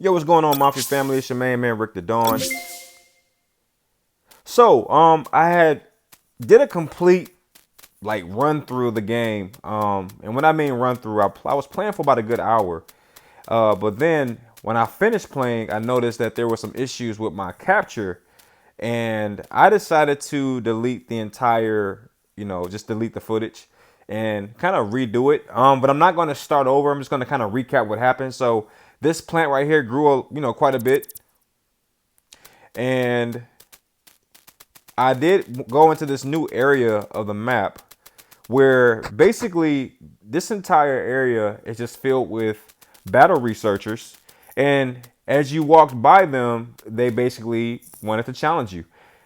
Yo, what's going on, Mafia family? It's your man Rick the Dawn. So, I had did a complete like run through of the game. And when I mean run through, I was playing for about a good hour. But then when I finished playing, I noticed that there were some issues with my capture, and I decided to delete the entire, just delete the footage and kind of redo it. But I'm not going to start over. I'm just going to kind of recap what happened. So this plant right here grew, quite a bit. And I did go into this new area of the map where basically this entire area is just filled with battle researchers. And as you walked by them, they basically wanted to challenge you.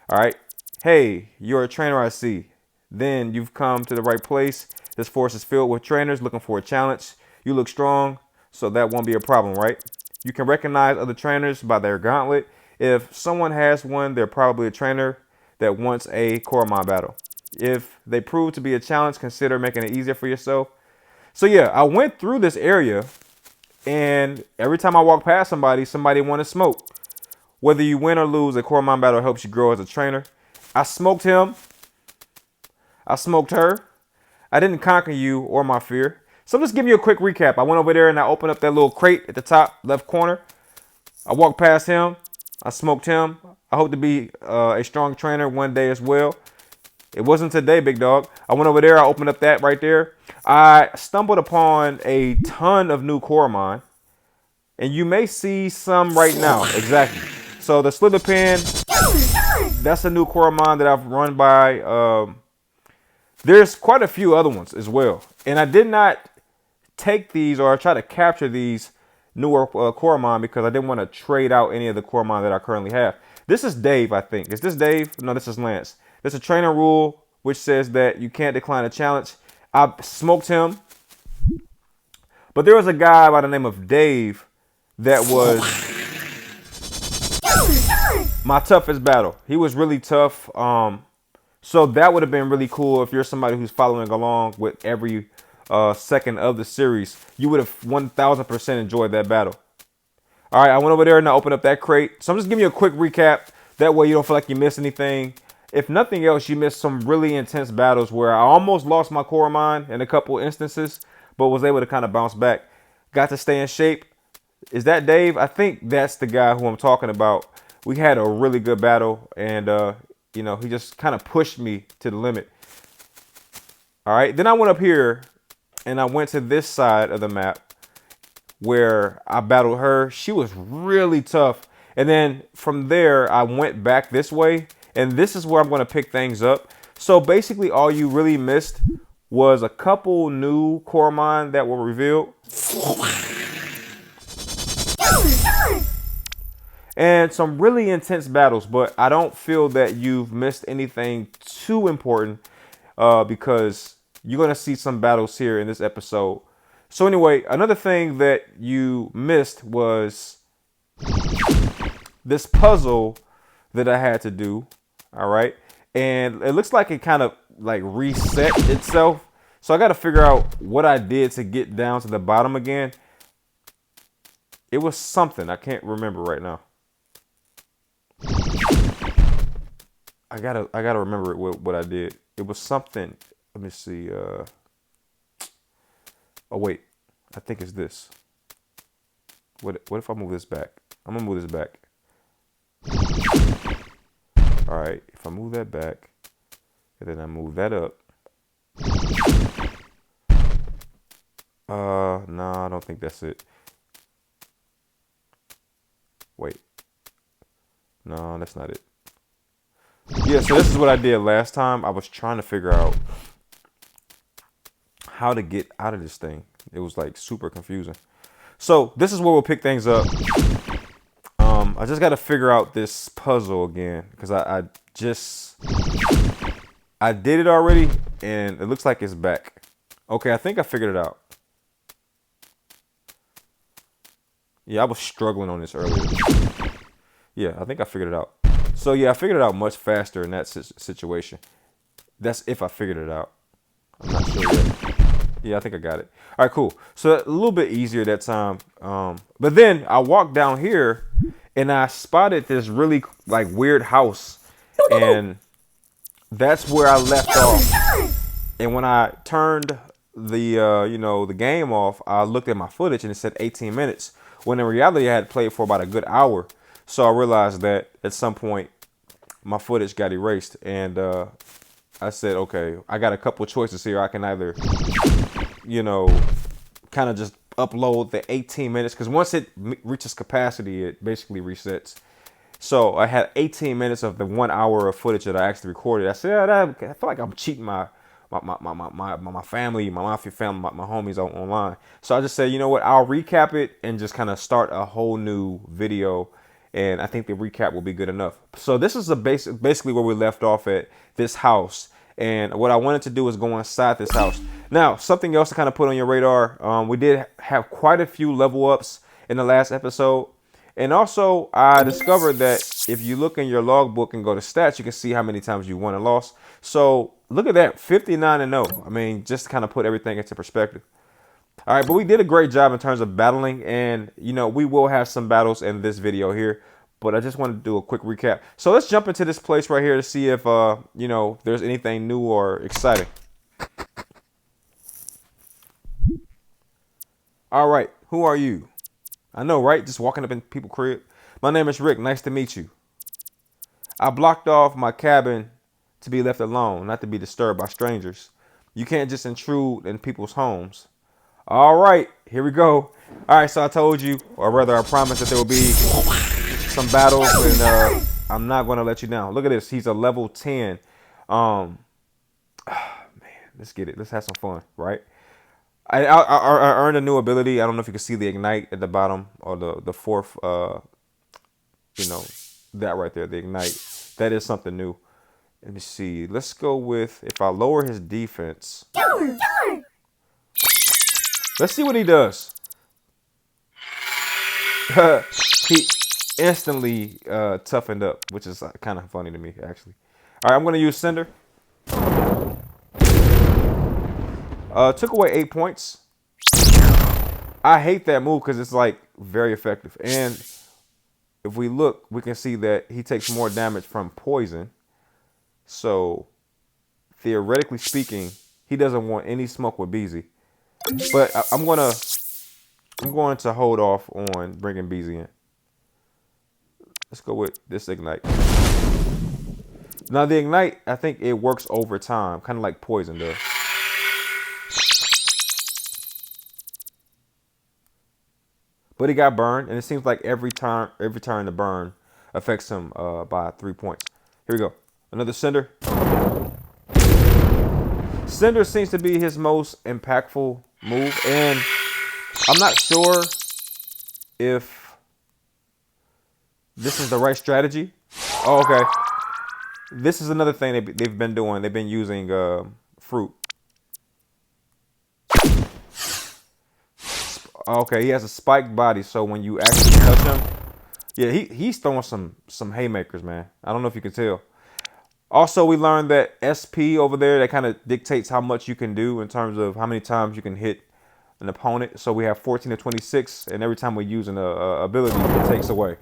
All right. Hey, you're a trainer, I see. Then you've come to the right place. This forest is filled with trainers looking for a challenge. You look strong, so that won't be a problem, right? You can recognize other trainers by their gauntlet. If someone has one, they're probably a trainer that wants a Coromon battle. If they prove to be a challenge, consider making it easier for yourself. So yeah, I went through this area, and every time I walk past somebody wanted smoke. Whether you win or lose, a Coromon battle helps you grow as a trainer. I smoked him. I smoked her. I didn't conquer you or my fear. So let's give you a quick recap. I went over there and I opened up that little crate at the top left corner. I walked past him. I smoked him. I hope to be a strong trainer one day as well. It wasn't today, big dog. I went over there. I opened up that right there. I stumbled upon a ton of new Coromon. And you may see some right now. Exactly. So the Slither Pen, that's a new Coromon that I've run by. There's quite a few other ones as well. And I did not take these or try to capture these newer Coromon because I didn't want to trade out any of the Coromon that I currently have. This is Dave, I think. Is this Dave? No, this is Lance. There's a trainer rule which says that you can't decline a challenge. I smoked him. But there was a guy by the name of Dave that was my toughest battle. He was really tough. So that would have been really cool if you're somebody who's following along with every second of the series. You would have 1000% enjoyed that battle. All right, I went over there and I opened up that crate. So I'm just giving you a quick recap. That way you don't feel like you missed anything. If nothing else, you missed some really intense battles where I almost lost my Coromon in a couple instances, but was able to kind of bounce back. Got to stay in shape. Is that Dave? I think that's the guy who I'm talking about. We had a really good battle, and he just kind of pushed me to the limit. All right, then I went up here and I went to this side of the map where I battled her. She was really tough. And then from there, I went back this way, and this is where I'm going to pick things up. So basically all you really missed was a couple new Coromon that were revealed. And some really intense battles, but I don't feel that you've missed anything too important because you're going to see some battles here in this episode. So anyway, another thing that you missed was this puzzle that I had to do. All right. And it looks like it kind of like reset itself. So I got to figure out what I did to get down to the bottom again. It was something. I can't remember right now. I gotta remember what I did. It was something. Let me see. Oh wait, I think it's this. What if I move this back? I'm gonna move this back. All right, if I move that back, and then I move that up. No, I don't think that's it. Wait. No, that's not it. Yeah, so this is what I did last time. I was trying to figure out how to get out of this thing. It was like super confusing. So this is where we'll pick things up. I just got to figure out this puzzle again because I did it already and it looks like it's back. Okay, I think I figured it out. Yeah, I was struggling on this earlier. Yeah, I think I figured it out. So yeah, I figured it out much faster in that situation. That's if I figured it out. I'm not sure yet. Yeah, I think I got it. All right, cool. So a little bit easier that time. But then I walked down here and I spotted this really like weird house, and that's where I left off. And when I turned the the game off, I looked at my footage and it said 18 minutes. When in reality, I had played for about a good hour. So I realized that at some point my footage got erased, and I said, okay, I got a couple of choices here. I can either, kind of just upload the 18 minutes, because once it reaches capacity, it basically resets. So I had 18 minutes of the 1 hour of footage that I actually recorded. I said, I feel like I'm cheating my family, my mafia family, my homies online. So I just said, you know what, I'll recap it and just kind of start a whole new video. And I think the recap will be good enough. So this is basically where we left off at this house. And what I wanted to do is go inside this house. Now, something else to kind of put on your radar. We did have quite a few level ups in the last episode. And also, I discovered that if you look in your logbook and go to stats, you can see how many times you won and lost. So look at that, 59-0. I mean, just to kind of put everything into perspective. All right, but we did a great job in terms of battling, and we will have some battles in this video here, but I just wanted to do a quick recap. So let's jump into this place right here to see if there's anything new or exciting. All right, who are you? I know, right? Just walking up in people's crib. My name is Rick. Nice to meet you. I blocked off my cabin to be left alone, not to be disturbed by strangers. You can't just intrude in people's homes. All right, here we go. All right, so I told you, or rather I promised, that there will be some battles, and I'm not going to let you down. Look at this. He's a level 10. Man, let's get it. Let's have some fun, right? I earned a new ability. I don't know if you can see the ignite at the bottom, or the fourth, that right there, the ignite. That is something new. Let me see. Let's go with, if I lower his defense. Let's see what he does. He instantly toughened up, which is kind of funny to me, actually. All right, I'm going to use Cinder. Took away 8 points. I hate that move because it's like very effective. And if we look, we can see that he takes more damage from poison. So theoretically speaking, he doesn't want any smoke with BZ. But I'm going to hold off on bringing BZ in. Let's go with this ignite. Now the ignite, I think it works over time, kind of like poison does. But he got burned, and it seems like every turn the burn affects him by 3 points. Here we go. Another Cinder. Cinder seems to be his most impactful move, and I'm not sure if this is the right strategy. Oh, okay. This is another thing they've been doing. They've been using fruit. Okay, he has a spiked body, so when you actually touch him, yeah, he's throwing some haymakers, man. I don't know if you can tell. Also, we learned that SP over there, that kind of dictates how much you can do in terms of how many times you can hit an opponent. So we have 14 to 26, and every time we use an ability, it takes away.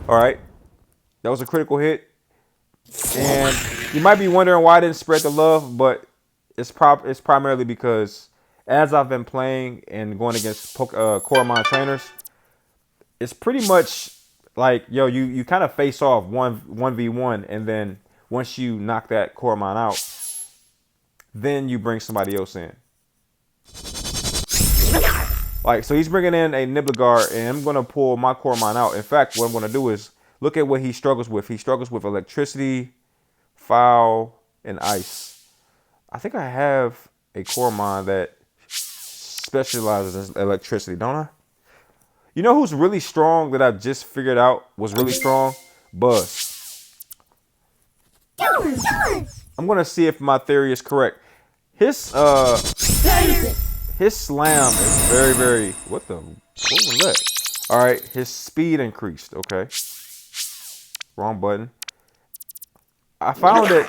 All right, that was a critical hit. And you might be wondering why I didn't spread the love, but it's primarily because as I've been playing and going against Coromon trainers, it's pretty much like, yo, you kind of face off 1v1, and then once you knock that Coromon out, then you bring somebody else in. Like, so he's bringing in a Nibelgar, and I'm going to pull my Coromon out. In fact, what I'm going to do is look at what he struggles with. He struggles with electricity, fire, and ice. I think I have a Coromon that specializes in electricity, don't I? You know who's really strong that I just figured out was really strong? Buzz. I'm going to see if my theory is correct. His slam is very, very, what was that? All right, his speed increased, okay. Wrong button. I found it.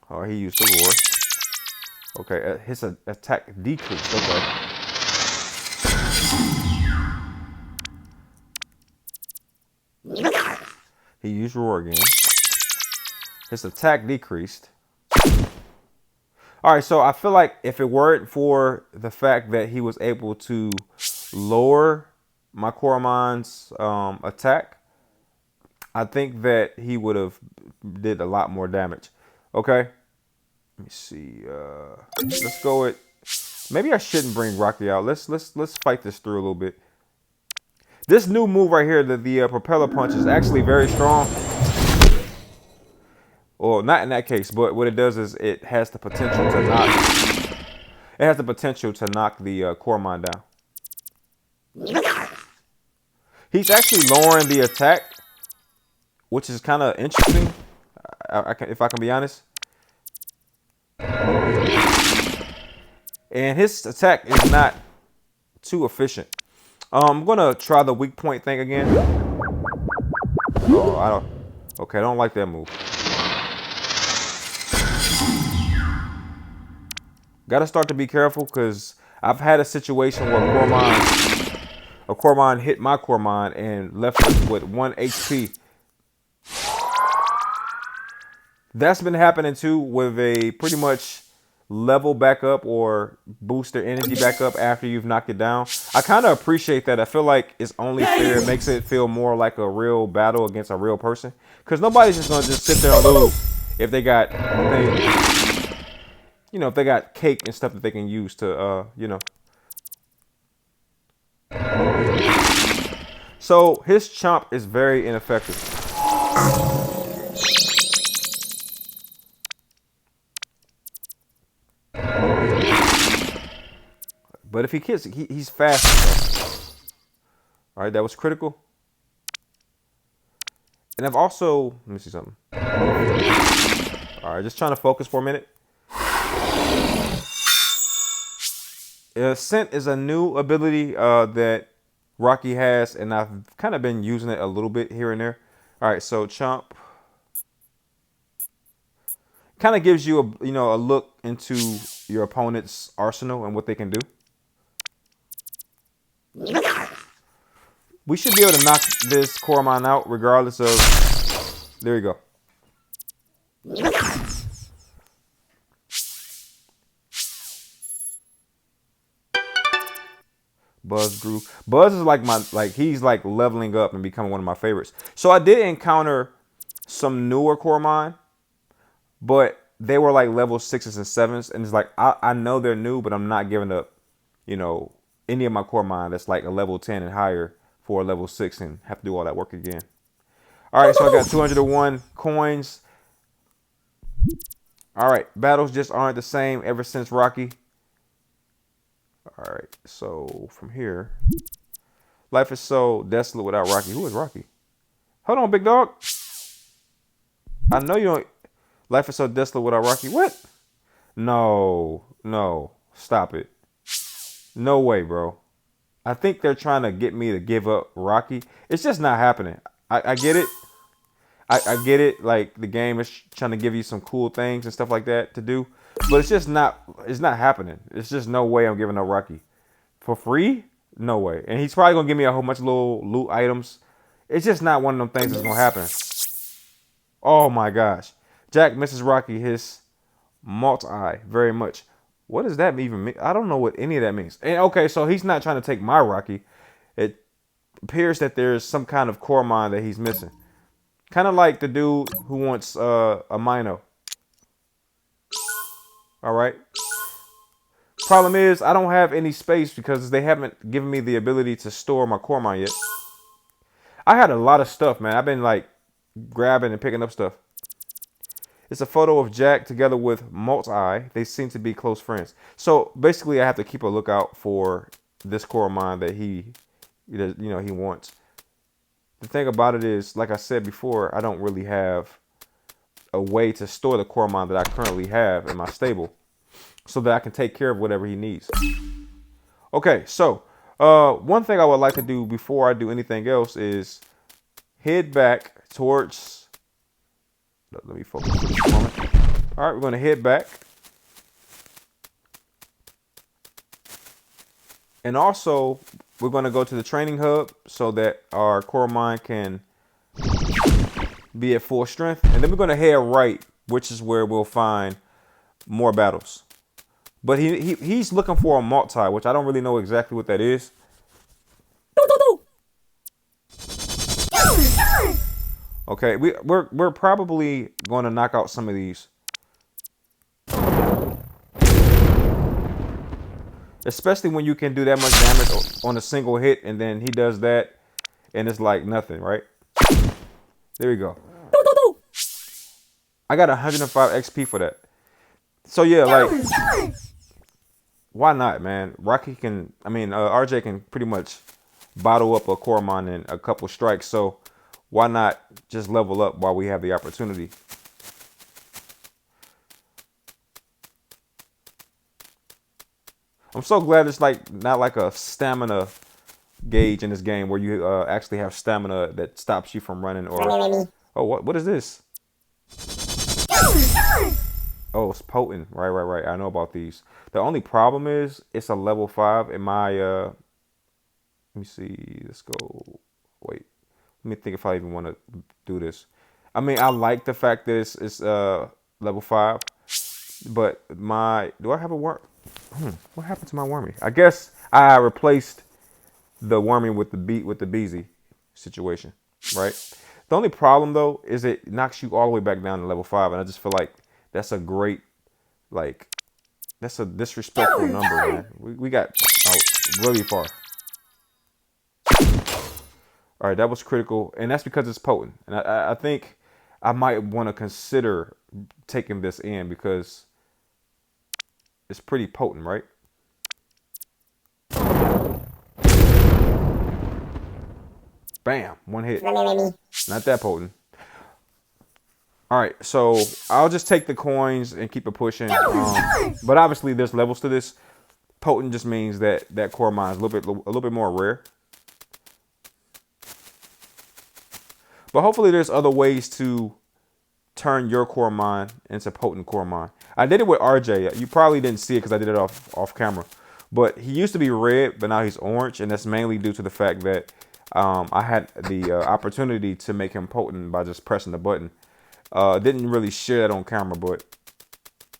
Oh, he used the roar. Okay, his attack decreased. Okay. He used roar again. His attack decreased. All right, so I feel like if it weren't for the fact that he was able to lower my Coromon's attack, I think that he would have did a lot more damage. Okay, let me see. Let's go with. Maybe I shouldn't bring Rocky out. Let's fight this through a little bit. This new move right here, the propeller punch, is actually very strong. Well, not in that case, but what it does is it has the potential to knock. It has the potential to knock the Coromon down. He's actually lowering the attack, which is kind of interesting. If I can be honest. And his attack is not too efficient. I'm gonna try the weak point thing again. Oh, I don't. Okay, I don't like that move. Gotta start to be careful because I've had a situation where a Coromon hit my Coromon and left us with 1 HP. That's been happening too with a pretty much level back up or boost their energy back up after you've knocked it down. I kind of appreciate that. I feel like it's only fair. It makes it feel more like a real battle against a real person. Because nobody's just going to just sit there and lose if they got things, you know, if they got cake and stuff that they can use to, you know. So his chomp is very ineffective. But if he hits, he's fast. All right, that was critical. And I've also, let me see something. All right, just trying to focus for a minute. Scent is a new ability that Rocky has, and I've kind of been using it a little bit here and there. All right, so Chomp kind of gives you a look into your opponent's arsenal and what they can do. We should be able to knock this Coromon out regardless of. There you go. Buzz grew. Buzz is he's like leveling up and becoming one of my favorites. So I did encounter some newer Coromon, but they were like level 6s and 7s, and it's like I know they're new, but I'm not giving up, any of my Coromon that's like a level 10 and higher for a level 6 and have to do all that work again. All right, so I got 201 coins. All right, battles just aren't the same ever since Rocky. All right, so from here, life is so desolate without Rocky. Who is Rocky? Hold on, big dog. I know you don't. Life is so desolate without Rocky. What? No, stop it. No way, bro. I think they're trying to get me to give up Rocky. It's just not happening. I get it. I get it. Like the game is trying to give you some cool things and stuff like that to do. But it's just not, it's not happening. It's just no way I'm giving up Rocky. For free? No way. And he's probably going to give me a whole bunch of little loot items. It's just not one of them things that's going to happen. Oh my gosh. Jack misses Rocky his multi very much. What does that even mean? I don't know what any of that means. And okay, so he's not trying to take my Rocky. It appears that there's some kind of Coromon that he's missing. Kind of like the dude who wants a Mino. All right. Problem is, I don't have any space because they haven't given me the ability to store my Coromon yet. I had a lot of stuff, man. I've been like grabbing and picking up stuff. It's a photo of Jack together with Multi. They seem to be close friends. So basically, I have to keep a lookout for this Coromon that he wants. The thing about it is, like I said before, I don't really have a way to store the Coromon that I currently have in my stable so that I can take care of whatever he needs. Okay, so one thing I would like to do before I do anything else is head back towards. Let me focus for just a moment. All right, we're going to head back. And also, we're going to go to the training hub so that our Coromon can be at full strength. And then we're going to head right, which is where we'll find more battles. But he's looking for a multi, which I don't really know exactly what that is. Okay, we're probably going to knock out some of these. Especially when you can do that much damage on a single hit, and then he does that, and it's like nothing, right? There we go. I got 105 XP for that. So yeah, like, why not, man? RJ can pretty much bottle up a Coromon in a couple strikes. So why not just level up while we have the opportunity? I'm so glad it's like not like a stamina gauge in this game where you actually have stamina that stops you from running or... Oh, what is this? Oh, it's potent. Right. I know about these. The only problem is it's a level 5 in my let me see. Let's go. Wait. Let me think if I even want to do this. I mean, I like the fact that it's level 5, but do I have a worm? What happened to my wormy? I guess I replaced the wormy with the beezy situation, right? The only problem though is it knocks you all the way back down to level 5, and I just feel like that's a great, like, that's a disrespectful number, man. We got out really far. All right, that was critical, and that's because it's potent. And I think I might want to consider taking this in because it's pretty potent, right? Bam, one hit. Not that potent. All right, so I'll just take the coins and keep it pushing. But obviously, there's levels to this. Potent just means that Coromon is a little bit more rare. But hopefully, there's other ways to turn your Coromon into potent Coromon. I did it with RJ. You probably didn't see it because I did it off camera. But he used to be red, but now he's orange, and that's mainly due to the fact that I had the opportunity to make him potent by just pressing the button. Didn't really share that on camera, but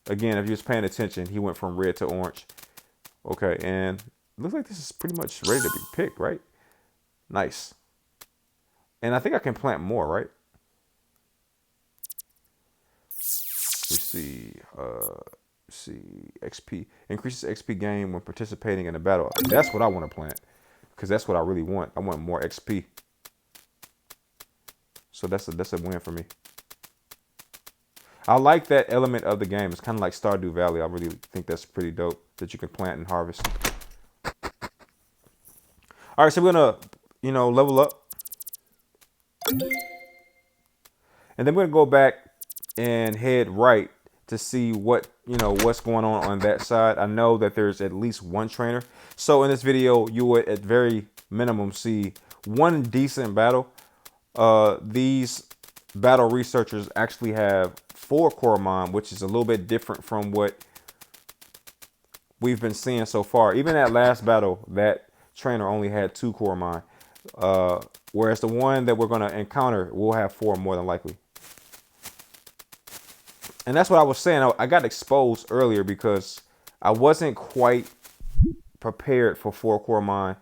again, if you was paying attention, he went from red to orange. Okay, and looks like this is pretty much ready to be picked, right? Nice. And I think I can plant more, right? Let's see. XP increases XP gain when participating in a battle. That's what I want to plant because that's what I really want. I want more XP. So that's a win for me. I like that element of the game. It's kind of like Stardew Valley. I really think that's pretty dope that you can plant and harvest. All right, so we're gonna, level up, and then we're gonna go back and head right to see what's going on that side. I know that there's at least one trainer. So in this video, you would at very minimum see one decent battle. These battle researchers actually have 4 Coromon, which is a little bit different from what we've been seeing so far. Even that last battle, that trainer only had 2 Coromon, whereas the one that we're going to encounter will have 4 more than likely. And that's what I was saying. I got exposed earlier because I wasn't quite prepared for 4 Coromon,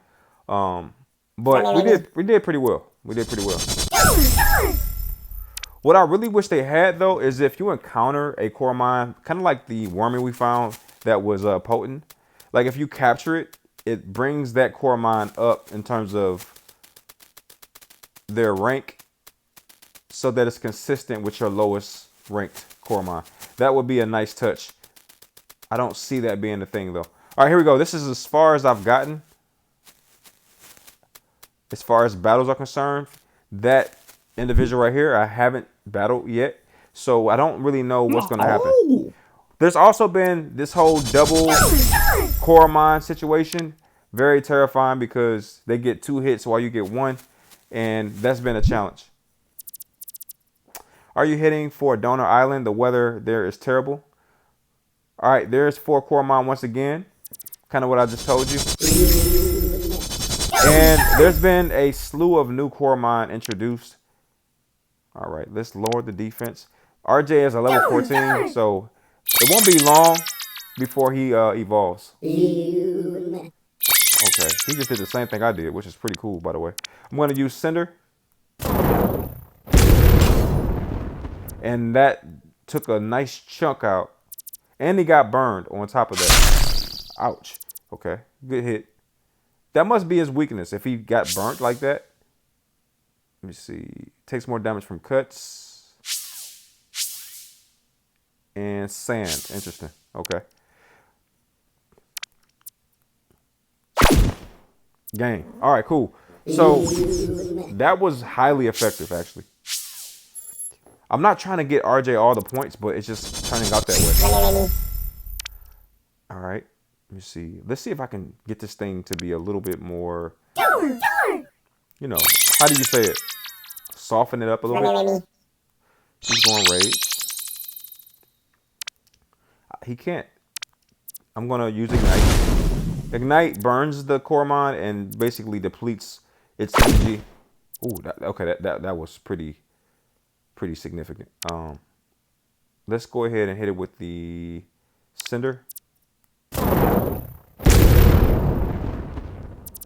but we did pretty well. We did pretty well. What I really wish they had, though, is if you encounter a Coromon, kind of like the wormy we found that was potent, like if you capture it, it brings that Coromon up in terms of their rank so that it's consistent with your lowest ranked Coromon. That would be a nice touch. I don't see that being the thing, though. All right, here we go. This is as far as I've gotten. As far as battles are concerned, that individual right here, I haven't battled yet, so I don't really know what's going to happen. There's also been this whole double Coromon situation. Very terrifying because they get 2 hits while you get 1, and that's been a challenge. Are you heading for Donor Island? The weather there is terrible. All right, there's 4 Coromon once again. Kind of what I just told you. And there's been a slew of new Coromon introduced. All right, let's lower the defense. RJ is a level 14, so it won't be long before he evolves. Okay, he just did the same thing I did, which is pretty cool, by the way. I'm going to use Cinder. And that took a nice chunk out. And he got burned on top of that. Ouch. Okay, good hit. That must be his weakness if he got burnt like that. Let me see. Takes more damage from cuts. And sand. Interesting. Okay. Gang. All right, cool. So that was highly effective, actually. I'm not trying to get RJ all the points, but it's just turning out that way. All right. Let me see. Let's see if I can get this thing to be a little bit more, you know, how do you say it? Soften it up a little bit. He's going rage. He can't. I'm going to use Ignite. Ignite burns the Coromon and basically depletes its energy. Ooh, okay, that was pretty significant. Let's go ahead and hit it with the Cinder.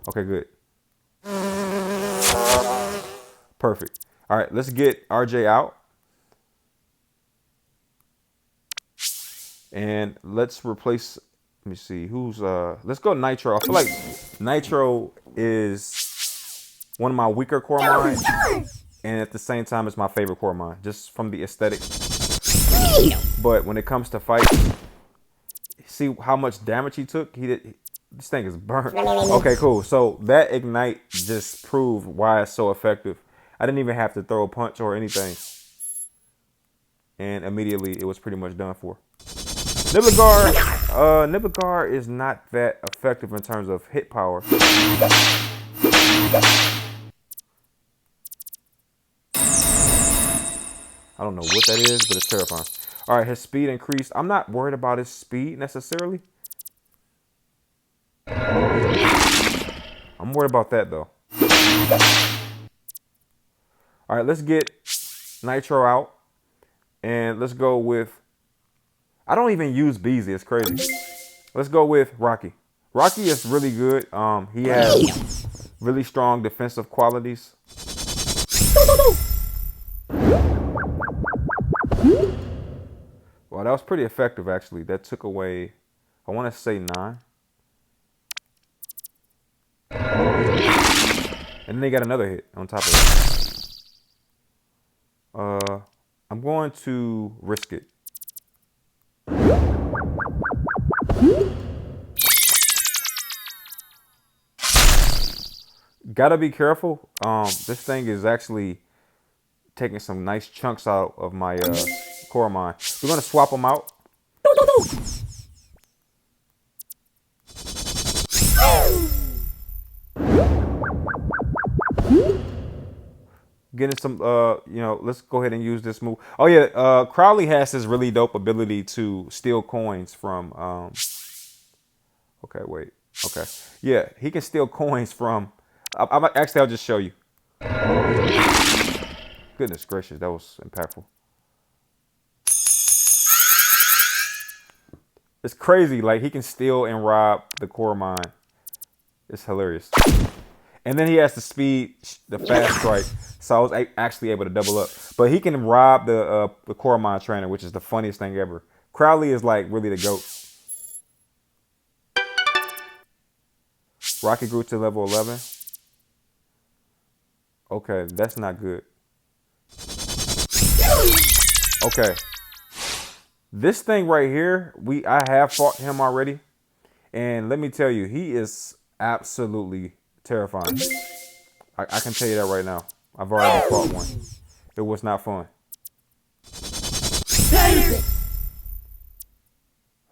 Okay, good. Perfect. All right, let's get RJ out. And let's replace, let me see, who's, let's go Nitro. I feel like Nitro is one of my weaker Coromon. And at the same time, it's my favorite Coromon, just from the aesthetic. But when it comes to fights, see how much damage he took? This thing is burnt. Okay, cool. So that Ignite just proved why it's so effective. I didn't even have to throw a punch or anything. And immediately it was pretty much done for. Nibelgar is not that effective in terms of hit power. I don't know what that is, but it's terrifying. All right, his speed increased. I'm not worried about his speed necessarily. I'm worried about that, though. All right, let's get Nitro out. And let's go with... I don't even use Beezy. It's crazy. Let's go with Rocky. Rocky is really good. He has really strong defensive qualities. Well, that was pretty effective, actually. That took away, I want to say 9. And then they got another hit on top of it. I'm going to risk it. Gotta be careful. This thing is actually taking some nice chunks out of my Coromon. We're gonna swap them out. Getting some, you know, let's go ahead and use this move. Oh yeah, Crowley has this really dope ability to steal coins from, okay, wait, okay. Yeah, he can steal coins from, actually, I'll just show you. Goodness gracious, that was impactful. It's crazy, like he can steal and rob the Coromon. It's hilarious. And then he has the speed, the fast strike. So I was actually able to double up. But he can rob the Coromon trainer, which is the funniest thing ever. Crowley is like really the GOAT. Rocky grew to level 11. Okay, that's not good. Okay. This thing right here, I have fought him already. And let me tell you, he is absolutely terrifying. I can tell you that right now. I've already fought one. It was not fun.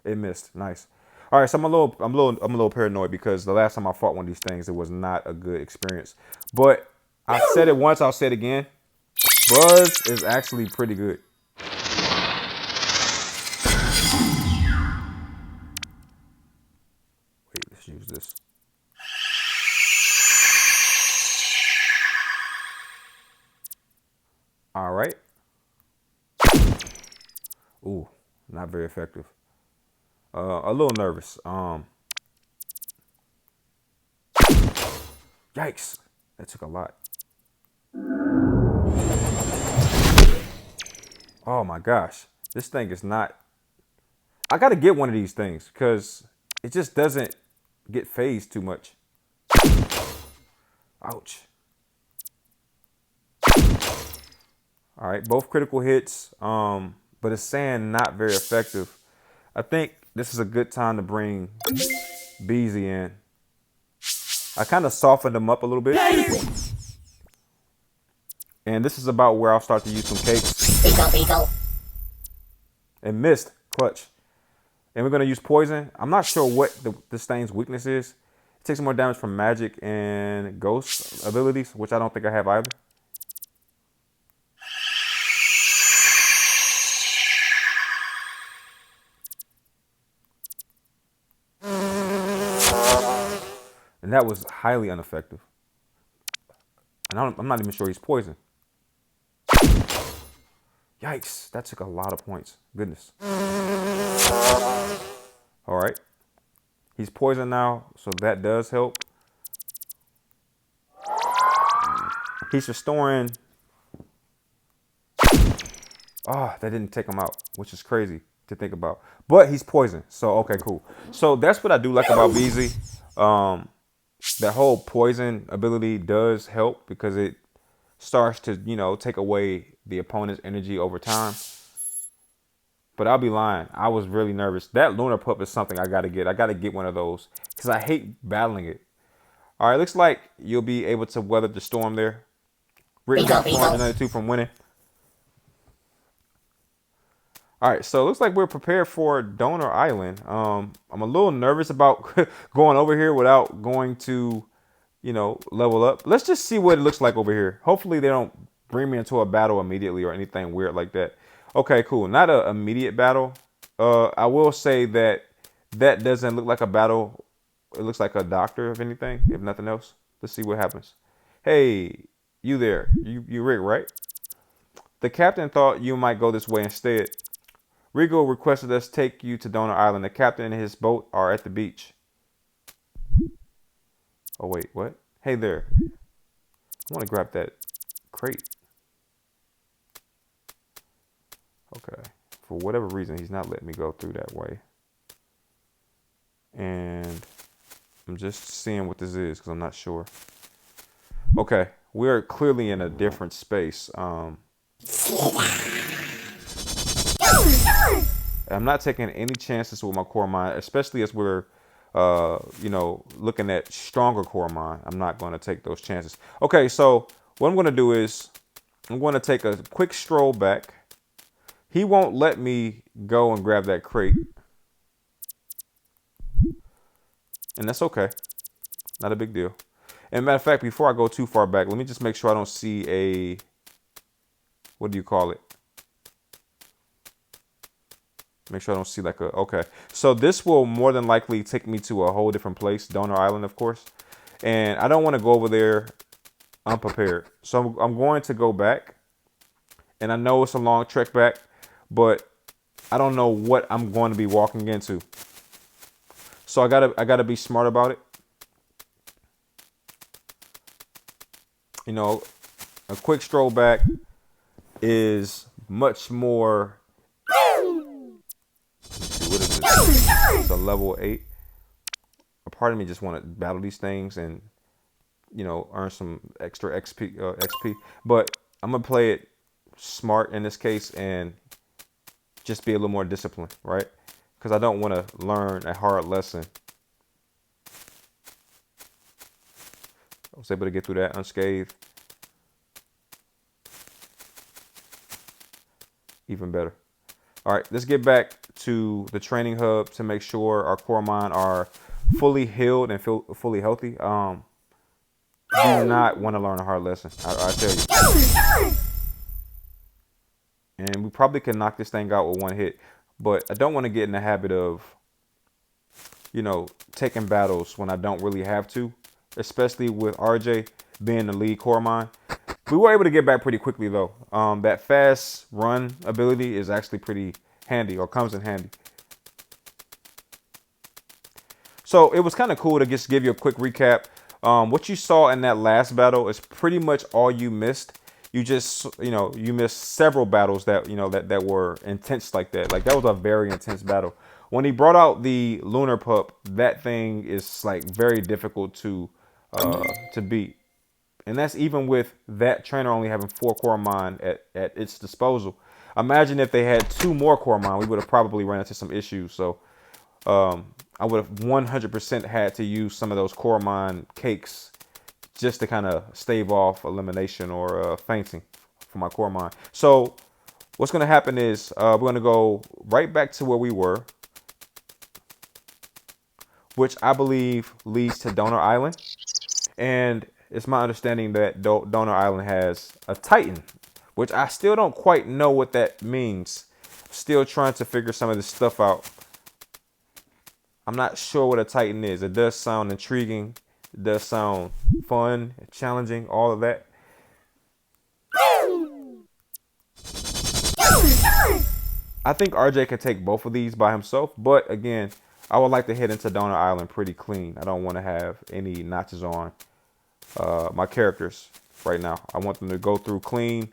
It missed. Nice. All right, so I'm a little paranoid because the last time I fought one of these things, it was not a good experience. But I said it once, I'll say it again. Buzz is actually pretty good. Wait, let's use this. All right. Ooh, not very effective. A little nervous. Yikes. That took a lot. Oh my gosh. This thing is not. I got to get one of these things because it just doesn't get phased too much. Ouch. All right, both critical hits, but it's saying not very effective. I think this is a good time to bring Beezy in. I kind of softened him up a little bit. And this is about where I'll start to use some cakes. And missed, clutch. And we're going to use poison. I'm not sure what this thing's weakness is. It takes more damage from magic and ghost abilities, which I don't think I have either. And that was highly ineffective. And I'm not even sure he's poisoned. Yikes, that took a lot of points. Goodness. All right. He's poisoned now, so that does help. He's restoring. Oh, that didn't take him out, which is crazy to think about. But he's poisoned, so okay, cool. So that's what I do like about Beezy. That whole poison ability does help because it starts to, take away the opponent's energy over time. But I'll be lying. I was really nervous. That Lunar Pup is something I got to get. I got to get one of those because I hate battling it. All right, looks like you'll be able to weather the storm there. Rick got 492 from winning. All right, so it looks like we're prepared for Donor Island. I'm a little nervous about going over here without going to, level up. Let's just see what it looks like over here. Hopefully they don't bring me into a battle immediately or anything weird like that. Okay, cool. Not an immediate battle. I will say that doesn't look like a battle. It looks like a doctor, if anything, if nothing else. Let's see what happens. Hey, you there. You Rick, right? The captain thought you might go this way instead. Rigo requested us take you to Donor Island. The captain and his boat are at the beach. Oh, wait, what? Hey there. I want to grab that crate. Okay. For whatever reason, he's not letting me go through that way. And I'm just seeing what this is because I'm not sure. Okay. We're clearly in a different space. I'm not taking any chances with my Coromon, especially as we're, looking at stronger Coromon. I'm not going to take those chances. Okay, so what I'm going to do is I'm going to take a quick stroll back. He won't let me go and grab that crate. And that's okay. Not a big deal. And matter of fact, before I go too far back, let me just make sure I don't see a, what do you call it? Make sure I don't see like a, okay. So this will more than likely take me to a whole different place, Donor Island, of course. And I don't want to go over there unprepared. So I'm going to go back. And I know it's a long trek back, but I don't know what I'm going to be walking into. So I gotta be smart about it. A quick stroll back is much more. What is this? It's a level 8. A part of me just want to battle these things and, earn some extra XP. But I'm going to play it smart in this case and just be a little more disciplined, right? Because I don't want to learn a hard lesson. I was able to get through that unscathed. Even better. All right, let's get back to the training hub to make sure our Coromon are fully healed and feel fully healthy. Do not want to learn a hard lesson, I tell you. And we probably can knock this thing out with one hit, but I don't want to get in the habit of, taking battles when I don't really have to, especially with RJ being the lead Coromon. We were able to get back pretty quickly though. that fast run ability is actually pretty handy, or comes in handy. So it was kind of cool to just give you a quick recap. What you saw in that last battle is pretty much all you missed. You just, you missed several battles that, that were intense like that. Like, that was a very intense battle. When he brought out the Lunar Pup, that thing is like very difficult to beat. And that's even with that trainer only having 4 Coromon at its disposal. Imagine if they had 2 more Coromon, we would have probably run into some issues. So I would have 100% had to use some of those Coromon cakes just to kind of stave off elimination or fainting for my Coromon. So what's going to happen is we're going to go right back to where we were, which I believe leads to Donor Island. And it's my understanding that Donor Island has a Titan, which I still don't quite know what that means. Still trying to figure some of this stuff out. I'm not sure what a Titan is. It does sound intriguing. It does sound fun, challenging, all of that. I think RJ could take both of these by himself, but again, I would like to head into Donor Island pretty clean. I don't want to have any notches on my characters right now. I want them to go through clean.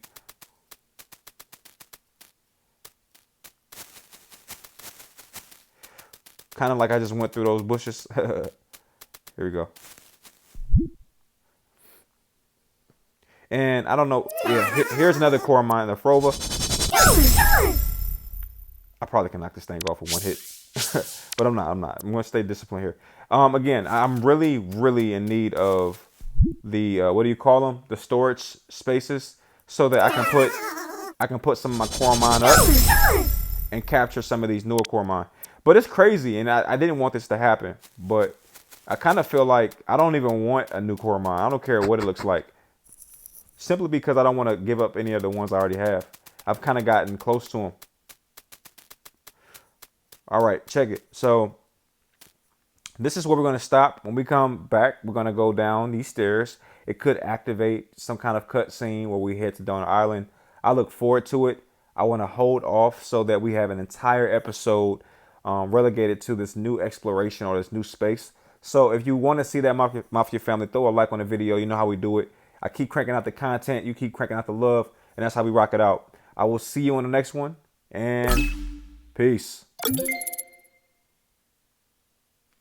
Kind of like I just went through those bushes. Here we go. And I don't know. Yeah, here's another Coromon, the Frova. I probably can knock this thing off with one hit. But I'm not. I'm going to stay disciplined here. Again, I'm really, really in need of the, what do you call them? The storage spaces, so that I can put some of my Coromon up and capture some of these newer Coromon. But it's crazy, and I didn't want this to happen, but I kind of feel like I don't even want a new Coromon. I don't care what it looks like, simply because I don't want to give up any of the ones I already have. I've kind of gotten close to them. All right, check it. So this is where we're going to stop. When we come back, we're going to go down these stairs. It could activate some kind of cutscene where we head to Donor Island. I look forward to it. I want to hold off so that we have an entire episode relegated to this new exploration or this new space. So if you want to see that Mafia family, throw a like on the video. You know how we do it. I keep cranking out the content. You keep cranking out the love. And that's how we rock it out. I will see you on the next one. And peace.